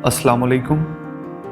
अस्सलाम वालेकुम।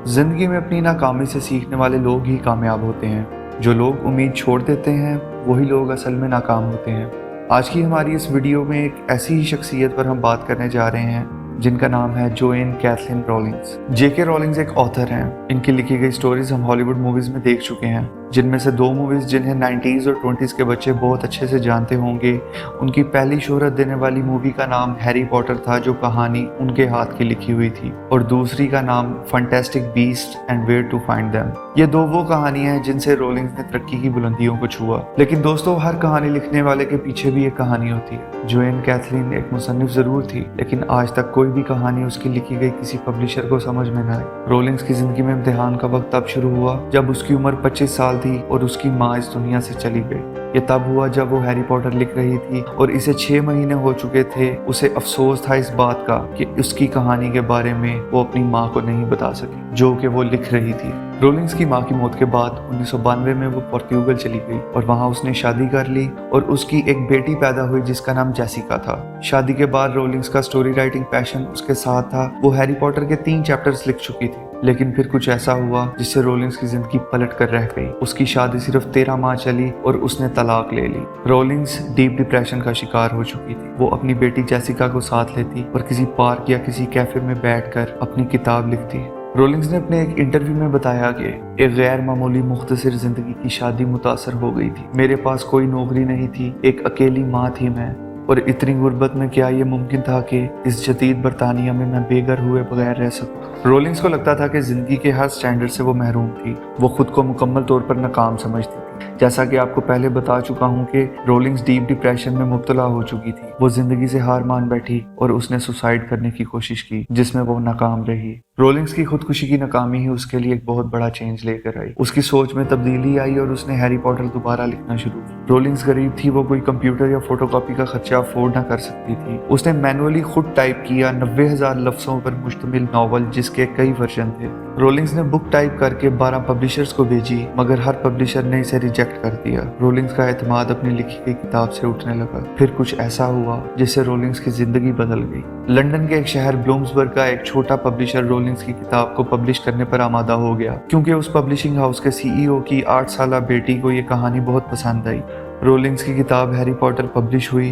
ज़िंदगी में अपनी नाकामी से सीखने वाले लोग ही कामयाब होते हैं। जो लोग उम्मीद छोड़ देते हैं वही लोग असल में नाकाम होते हैं। आज की हमारी इस वीडियो में एक ऐसी ही शख्सियत पर हम बात करने जा रहे हैं जिनका नाम है जोएन कैथलीन रॉलिंग्स। जेके रॉलिंग्स एक ऑथर हैं। इनकी लिखी गई स्टोरीज हम हॉलीवुड मूवीज़ में देख चुके हैं, जिनमें से दो मूवीज़ जिन्हें 90s और 20s के बच्चे बहुत अच्छे से जानते होंगे। उनकी पहली शोहरत देने वाली मूवी का नाम हैरी पॉटर था, जो कहानी उनके हाथ की लिखी हुई थी, और दूसरी का नाम fantastic beast and where to find them. ये दो वो कहानियां हैं जिनसे रॉलिंग्स ने तरक्की की बुलंदियों को छुआ। लेकिन दोस्तों, हर कहानी लिखने वाले के पीछे भी एक कहानी होती है। जोएन कैथलीन एक मुसन्निफ जरूर थी, लेकिन आज तक कोई भी कहानी उसकी लिखी गई किसी पब्लिशर को समझ में न आई। रॉलिंग्स की जिंदगी में इम्तिहान का वक्त तब शुरू हुआ जब उसकी उम्र 25 साल थी और उसकी माँ इस दुनिया से चली गई। ये तब हुआ जब वो हैरी पॉटर लिख रही थी और इसे 6 महीने हो चुके थे। उसे अफसोस था इस बात का कि उसकी कहानी के बारे में वो अपनी माँ को नहीं बता सकी, जो कि वो लिख रही थी। रॉलिंग्स की माँ की मौत के बाद 1992 में वो पोर्तुगल चली गई और वहाँ उसने शादी कर ली और उसकी एक बेटी पैदा हुई जिसका नाम जेसिका था। शादी के बाद रॉलिंग्स का स्टोरी राइटिंग पैशन उसके साथ था। वो हैरी पॉटर के 3 चैप्टर्स लिख चुकी थी, लेकिन फिर कुछ ऐसा हुआ जिससे रॉलिंग्स की जिंदगी पलट कर रह गई। उसकी शादी सिर्फ 13 माह चली और उसने तलाक ले ली। रॉलिंग्स डीप डिप्रेशन का शिकार हो चुकी थी। वो अपनी बेटी जेसिका को साथ लेती और किसी पार्क या किसी कैफे में बैठकर अपनी किताब लिखती। रॉलिंग्स ने अपने एक इंटरव्यू में बताया कि एक गैर मामूली मुख्तसर जिंदगी की शादी मुतासर हो गई थी। मेरे पास कोई नौकरी नहीं थी, एक अकेली माँ थी मैं, और इतनी गुर्बत में क्या ये मुमकिन था कि इस जदीद बरतानिया में मैं बेघर हुए बगैर रह सकूं। रॉलिंग्स को लगता था कि जिंदगी के हर स्टैंडर्ड से वो महरूम थी। वो खुद को मुकम्मल तौर पर नाकाम समझती थी। जैसा कि आपको पहले बता चुका हूँ कि रॉलिंग्स डीप डिप्रेशन में मुब्तला हो चुकी थी। वो जिंदगी से हार मान बैठी और उसने सुसाइड करने की कोशिश की, जिसमें वो नाकाम रही। रॉलिंग्स की खुदकुशी की नाकामी ही उसके लिए एक बहुत बड़ा चेंज लेकर आई। उसकी सोच में तब्दीली आई और उसने हैरी पॉटर दोबारा लिखना शुरू किया। रॉलिंग्स गरीब थी, वो कोई कंप्यूटर या फोटोकॉपी का खर्चा अफोर्ड ना कर सकती थी। उसने मैनुअली खुद टाइप किया 90,000 लफ्जों पर मुश्तमिल नॉवल, जिसके कई वर्जन थे। रॉलिंग्स ने बुक टाइप करके 12 पब्लिशर्स को भेजी, मगर हर पब्लिशर ने इसे रिजेक्ट कर दिया। रॉलिंग्स का एतमाद अपनी लिखी गई किताब से उठने लगा। फिर कुछ ऐसा हुआ जिससे रॉलिंग्स की जिंदगी बदल गई। लंदन के एक शहर ब्लूम्सबर्ग का एक छोटा पब्लिशर रॉलिंग्स की किताब को पब्लिश करने पर आमादा हो गया, क्योंकि उस पब्लिशिंग हाउस के सीईओ की 8 साला बेटी को ये कहानी बहुत पसंद आई। रॉलिंग्स की किताब हैरी पॉटर पब्लिश हुई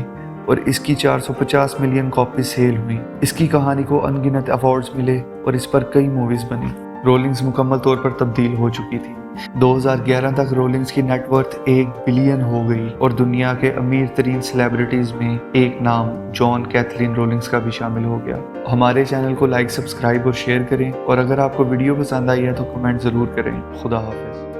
और इसकी 450 मिलियन कॉपी सेल हुई। इसकी कहानी को अनगिनत अवार्ड्स मिले और इस पर कई मूवीज बनी। रॉलिंग्स मुकम्मल तौर पर तब्दील हो चुकी थी। 2011 तक रॉलिंग्स की नेटवर्थ 1 बिलियन हो गई और दुनिया के अमीर तरीन सेलिब्रिटीज में एक नाम जोएन कैथलीन रॉलिंग्स का भी शामिल हो गया। हमारे चैनल को लाइक, सब्सक्राइब और शेयर करें, और अगर आपको वीडियो पसंद आई है तो कमेंट जरूर करें। खुदा हाफिज।